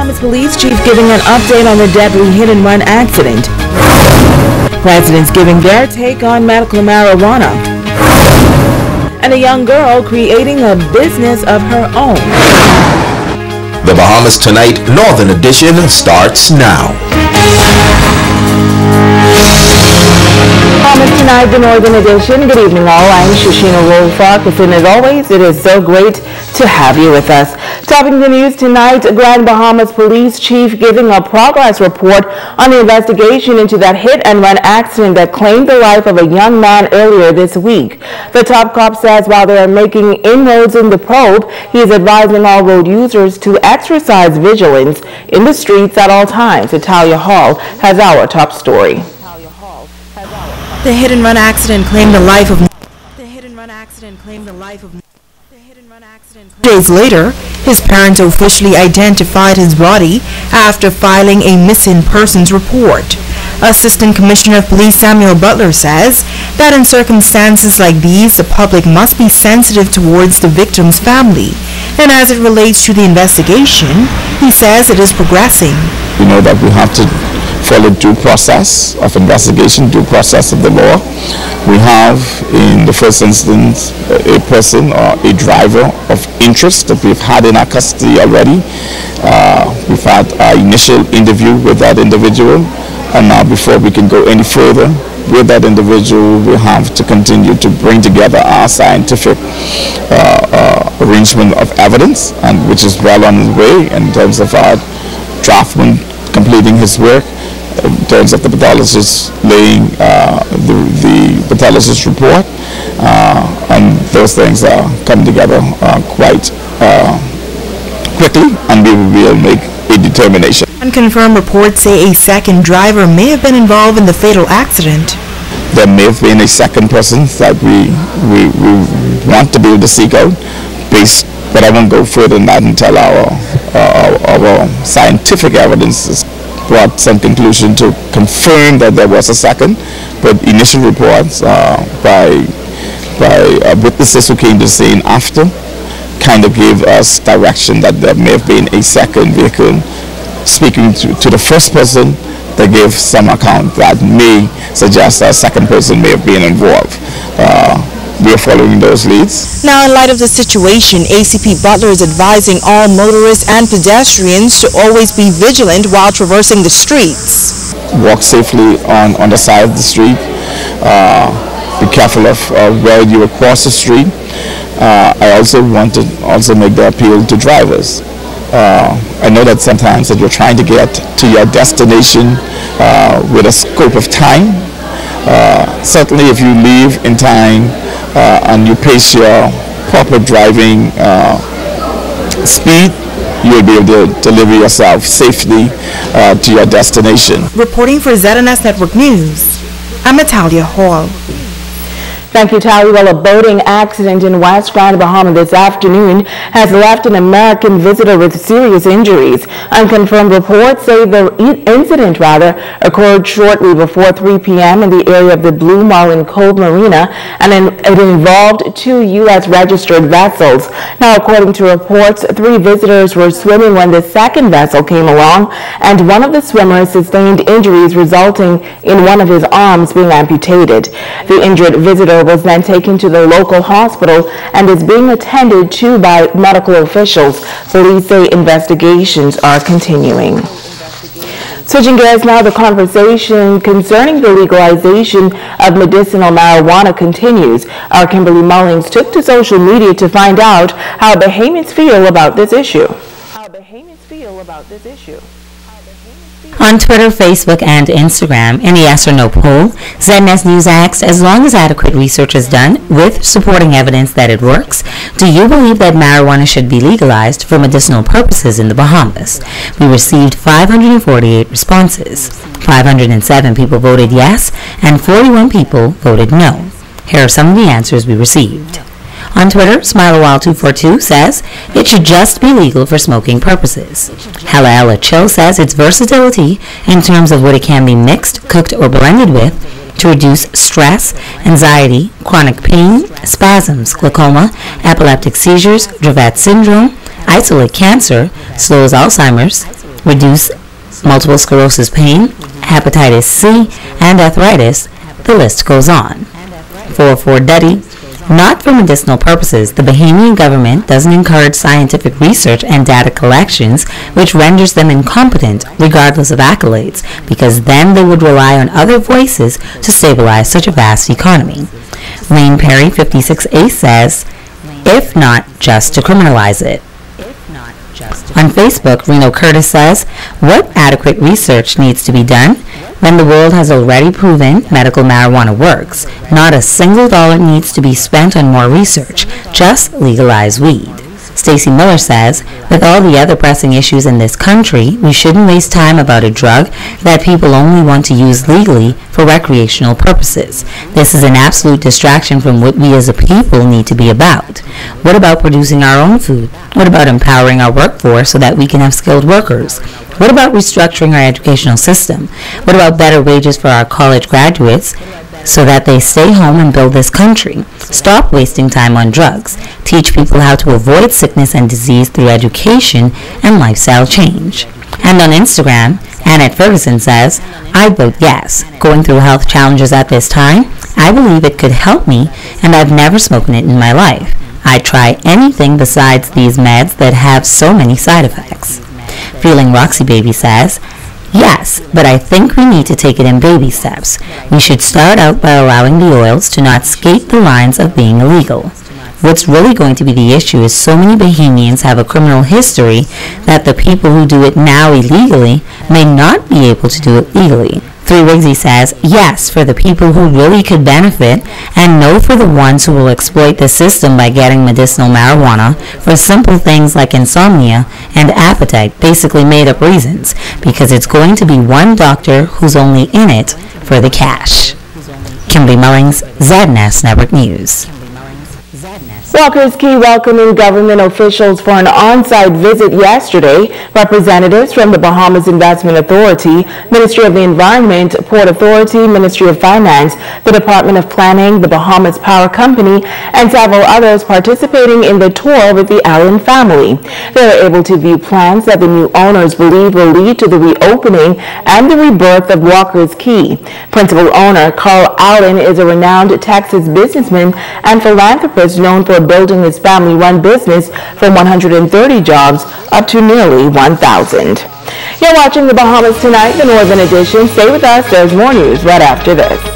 Bahamas police chief giving an update on the deadly hit-and-run accident. Residents giving their take on medical marijuana. And a young girl creating a business of her own. The Bahamas Tonight Northern Edition starts now. Bahamas Tonight, the Northern Edition. Good evening all. I'm Shoshina Wolfarkas, and as always, it is so great to have you with us. Topping the news tonight, Grand Bahamas Police Chief giving a progress report on the investigation into that hit-and-run accident that claimed the life of a young man earlier this week. The top cop says while they are making inroads in the probe, he is advising all road users to exercise vigilance in the streets at all times. Italia Hall has our top story. The hit-and-run accident claimed the life of Days later, his parents officially identified his body after filing a missing persons report. Assistant Commissioner of Police Samuel Butler says that in circumstances like these, the public must be sensitive towards the victim's family. And as it relates to the investigation, he says it is progressing. We know that we have to follow due process of investigation, due process of the law. We have, in the first instance, a person or a driver of interest that we've had in our custody already. We've had our initial interview with that individual, and now before we can go any further with that individual, we have to continue to bring together our scientific arrangement of evidence, and which is well on its way in terms of our draftman completing his work, in terms of the pathologist laying the pathologist report, and those things are coming together quite quickly, and we will make a determination. Unconfirmed reports say a second driver may have been involved in the fatal accident. There may have been a second person that we want to be able to seek out, but I won't go further than that until our scientific evidence is brought some conclusion to confirm that there was a second. But initial reports by witnesses who came to the scene after kind of gave us direction that there may have been a second vehicle. Speaking to the first person, they gave some account that may suggest that a second person may have been involved. We are following those leads. Now, in light of the situation, ACP Butler is advising all motorists and pedestrians to always be vigilant while traversing the streets. Walk safely on the side of the street. Be careful of where you will cross the street. I also want to make the appeal to drivers. I know that sometimes that you're trying to get to your destination with a scope of time. Certainly if you leave in time and you pace your proper driving speed, you'll be able to deliver yourself safely to your destination. Reporting for ZNS Network News, I'm Italia Hall. Thank you, Tally. Well, a boating accident in West Grand Bahama this afternoon has left an American visitor with serious injuries. Unconfirmed reports say the incident occurred shortly before 3 p.m. in the area of the Blue Marlin Cove Marina, and it involved 2 U.S. registered vessels. Now, according to reports, 3 visitors were swimming when the second vessel came along, and one of the swimmers sustained injuries resulting in one of his arms being amputated. The injured visitor was then taken to the local hospital and is being attended to by medical officials. Police say investigations are continuing. Switching gears now, the conversation concerning the legalization of medicinal marijuana continues. Our Kimberly Mullings took to social media to find out how Bahamians feel about this issue. On Twitter, Facebook, and Instagram, in a yes or no poll, ZNS News asked, as long as adequate research is done with supporting evidence that it works, do you believe that marijuana should be legalized for medicinal purposes in the Bahamas? We received 548 responses. 507 people voted yes, and 41 people voted no. Here are some of the answers we received. On Twitter, SmileAWhile242 says it should just be legal for smoking purposes. Hella Ella Chill says its versatility in terms of what it can be mixed, cooked, or blended with to reduce stress, anxiety, chronic pain, spasms, glaucoma, epileptic seizures, Dravet syndrome, isolate cancer, slows Alzheimer's, reduce multiple sclerosis pain, hepatitis C, and arthritis. The list goes on. 404 Duddy. Not for medicinal purposes, the Bahamian government doesn't encourage scientific research and data collections, which renders them incompetent regardless of accolades, because then they would rely on other voices to stabilize such a vast economy. Lane Perry, 56A, says, if not just to criminalize it. On Facebook, Reno Curtis says, what adequate research needs to be done when the world has already proven medical marijuana works? Not a single dollar needs to be spent on more research. Just legalize weed. Stacey Miller says, with all the other pressing issues in this country, we shouldn't waste time about a drug that people only want to use legally for recreational purposes. This is an absolute distraction from what we as a people need to be about. What about producing our own food? What about empowering our workforce so that we can have skilled workers? What about restructuring our educational system? What about better wages for our college graduates so that they stay home and build this country? Stop wasting time on drugs. Teach people how to avoid sickness and disease through education and lifestyle change. And on Instagram, Annette Ferguson says, I'd vote yes. Going through health challenges at this time, I believe it could help me, and I've never smoken it in my life. I'd try anything besides these meds that have so many side effects. Feeling Roxy Baby says, yes, but I think we need to take it in baby steps. We should start out by allowing the oils to not skate the lines of being illegal. What's really going to be the issue is so many Bahamians have a criminal history that the people who do it now illegally may not be able to do it legally. 3 Wigsy says, yes, for the people who really could benefit, and no for the ones who will exploit the system by getting medicinal marijuana for simple things like insomnia and appetite, basically made up reasons, because it's going to be one doctor who's only in it for the cash. Kimberly Mullings, ZNS Network News. Walker's Key welcoming government officials for an on-site visit yesterday. Representatives from the Bahamas Investment Authority, Ministry of the Environment, Port Authority, Ministry of Finance, the Department of Planning, the Bahamas Power Company, and several others participating in the tour with the Allen family. They were able to view plans that the new owners believe will lead to the reopening and the rebirth of Walker's Key. Principal owner Carl Allen is a renowned Texas businessman and philanthropist known for building his family-run business from 130 jobs up to nearly 1,000. You're watching the Bahamas Tonight, the Northern Edition. Stay with us. There's more news right after this.